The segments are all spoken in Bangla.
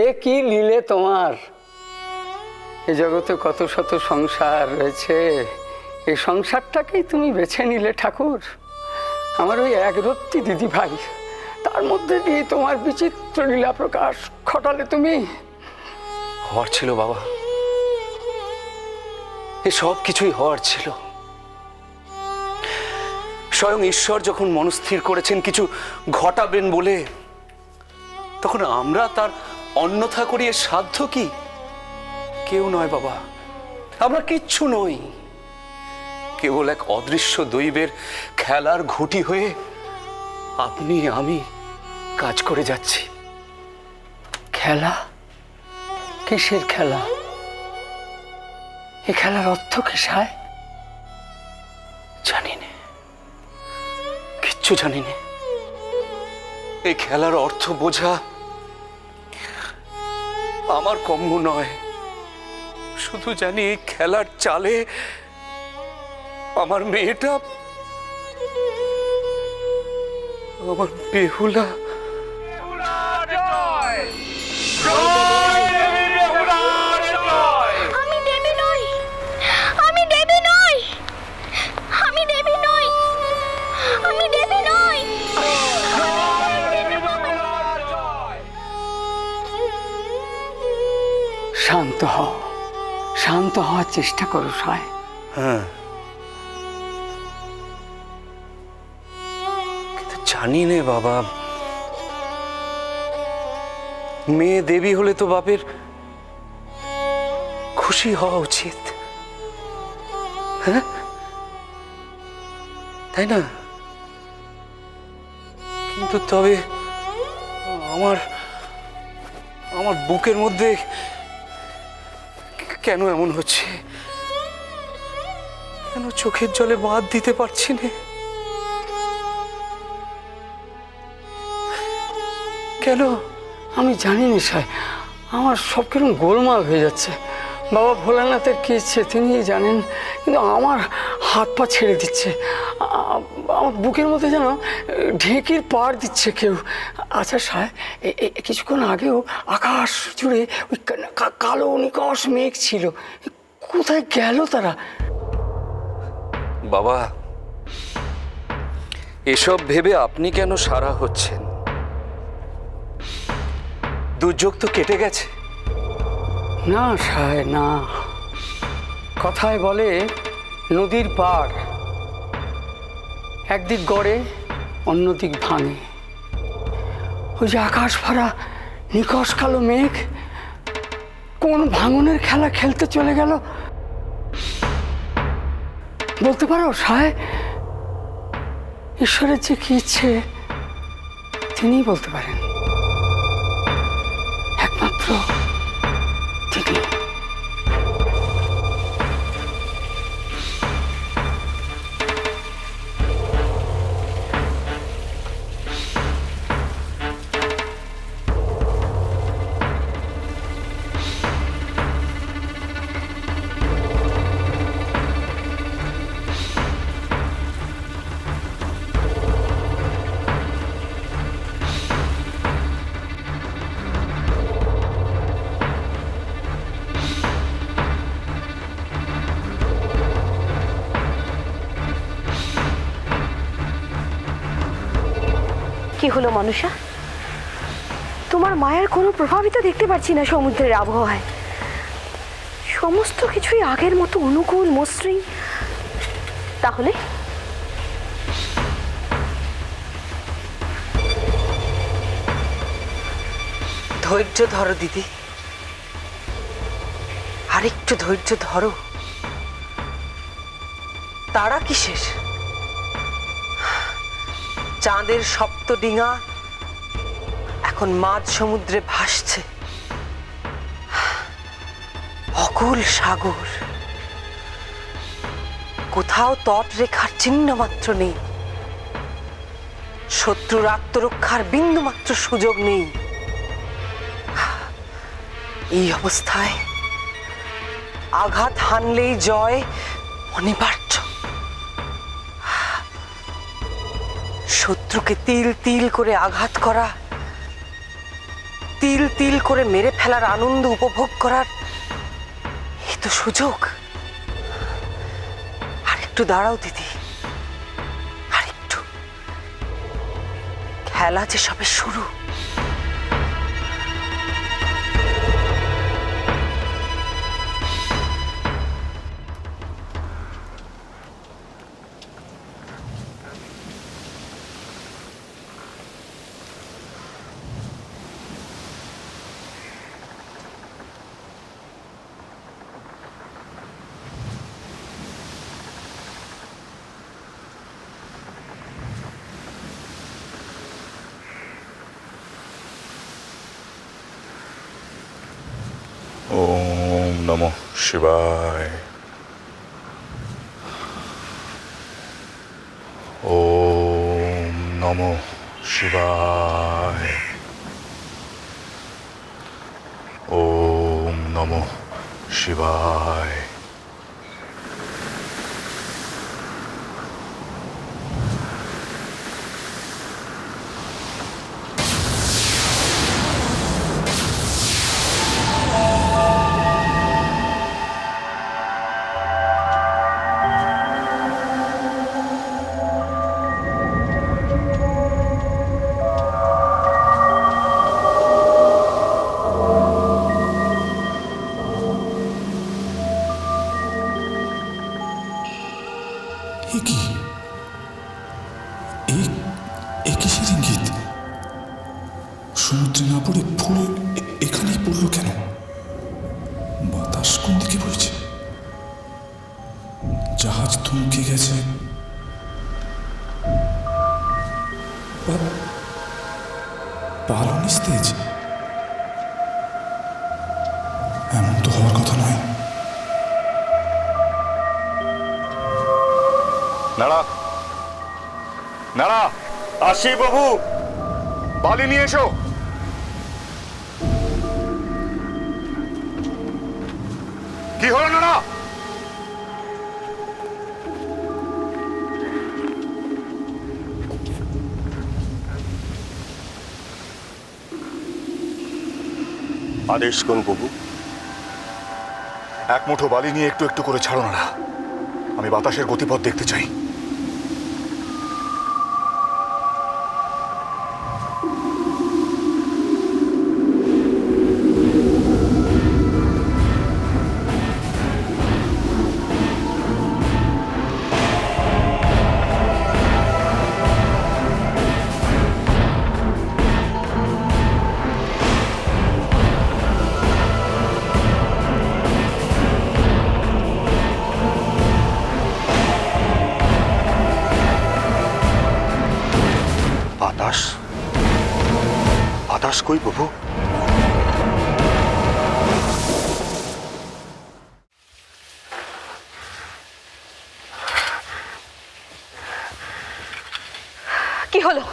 এ কি লীলে তোমার! এ জগতে কত শত সংসার রয়েছে, এই সংসারটাকেই তুমি বেছে নিলে ঠাকুর। আমার ওই একরত্তি দিদি ভাই, তার মধ্যে দিয়ে তোমার বিচিত্র লীলা প্রকাশ ঘটালে তুমি। হওয়ার ছিল বাবা, এ সব কিছুই হওয়ার ছিল। স্বয়ং ঈশ্বর যখন মনস্থির করেছেন কিছু ঘটাবেন বলে, তখন আমরা তার অন্যথা করি এর সাধ্য কি? কেউ নয় বাবা, আমরা কিচ্ছু নই, কেবল এক অদৃশ্য দৈবের খেলার ঘুঁটি হয়ে আপনি আমি কাজ করে যাচ্ছি। খেলা? কিসের খেলা? এ খেলার অর্থ কি সায়? জানি না, কিচ্ছু জানি না। এই খেলার অর্থ বোঝা আমার কম্য নয়। শুধু জানি এই খেলার চালে আমার মেয়েটা, আমার বেহুলা। আমি দেবী নই, আমি দেবী নই, আমি দেবী নই, আমি দেবী নই। শান্ত হও, শান্ত হওয়ার চেষ্টা করো সায়। হ্যাঁ, কিন্তু জানি নে বাবা, মেয়ে দেবী হলে তো বাপের খুশি হওয়া উচিত, হ্যাঁ তাই না? কিন্তু তবে আমার আমার বুকের মধ্যে কেন এমন হচ্ছে? কেন চোখের জলে বাঁধ দিতে পারছি না? কেন? আমি জানি না সায়, আমার সব কিরকম গোলমাল হয়ে যাচ্ছে। বাবা ভোলানাথের কি ইচ্ছে তিনিই জানেন, কিন্তু আমার হাত পা ছেড়ে দিচ্ছে। আমার বুকের মধ্যে যেন ঢেঁকির পাড় দিচ্ছে কেউ। আচ্ছা সায়, কিছুক্ষণ আগেও আকাশ জুড়ে ওই কালো নিকষ মেঘ ছিল, কোথায় গেল তারা? বাবা, এসব ভেবে আপনি কেন সারা হচ্ছেন? দুর্যোগ তো কেটে গেছে। না সায় না, কথায় বলে নদীর পাড় একদিক গড়ে অন্যদিক ভাঙে। ওই যে আকাশ ভরা নিকষ কালো মেঘ কোন ভাঙনের খেলা খেলতে চলে গেল বলতে পারো সায়? ঈশ্বরের যে কি ইচ্ছে তিনিই বলতে পারেন, একমাত্র তিনি। কি হলো মনুষা? তোমার মায়ের কোনো প্রভাবই তো দেখতে পাচ্ছি না সমুদ্রের আবহাওয়ায়। সমস্ত কিছুই আগের মতো অনুকূল মসৃণ। তাহলে ধৈর্য ধরো দিদি, আরেকটু ধৈর্য ধরো। তারা কিসের? চাঁদের সপ্ত ডিঙা এখন মাঝ সমুদ্রে ভাসছে। অকুল সাগর, কোথাও তটরেখার চিহ্ন মাত্র নেই। শত্রুর আত্মরক্ষার বিন্দু মাত্র সুযোগ নেই। এই অবস্থায় আঘাত হানলেই জয় অনিবার্য। শত্রুকে তিল তিল করে আঘাত করা তিল তিল করে মেরে ফেলার আনন্দ উপভোগ করার এই তো সুযোগ। আর একটু দাঁড়াও দিদি, আর একটু, খেলা যে সবে শুরু। ওম নমঃ শিবায়। ওম নমঃ শিবায়। ওম নমঃ শিবায়। এ কি? এ কিসের ইঙ্গিত? সমুদ্রে না পড়ে ফুল এখানেই পড়লো কেন? বাতাস কোন দিকে বইছে? জাহাজ থমকে গেছে। পালন নিস্তেজ। এমন তো হওয়ার কথা নয়। নাড়া, নাড়া, আসি বাবু, বালি নিয়ে এসো। কি হলো নাড়া? আদেশ কোন প্রভু? এক মুঠো বালি নিয়ে একটু একটু করে ছাড়ো নাড়া। আমি বাতাসের গতিপথ দেখতে চাই। বাতাস, বাতাস কই প্রভু? কি হলো?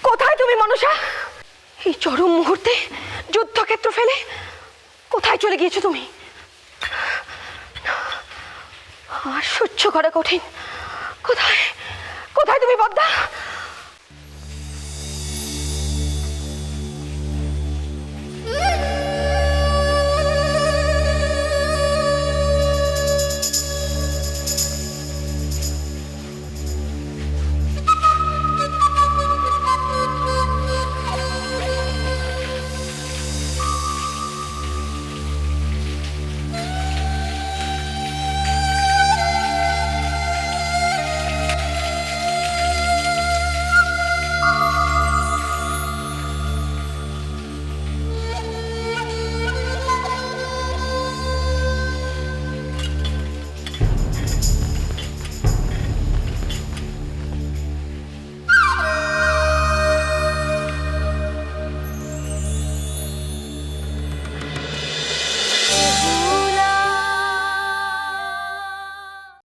কোথায় তুমি মনসা? এই চরম মুহূর্তে যুদ্ধক্ষেত্র ফেলে কোথায় চলে গিয়েছো তুমি? আর সহ্য করা কঠিন। কোথায় কোথায় তুমি পদ্মা?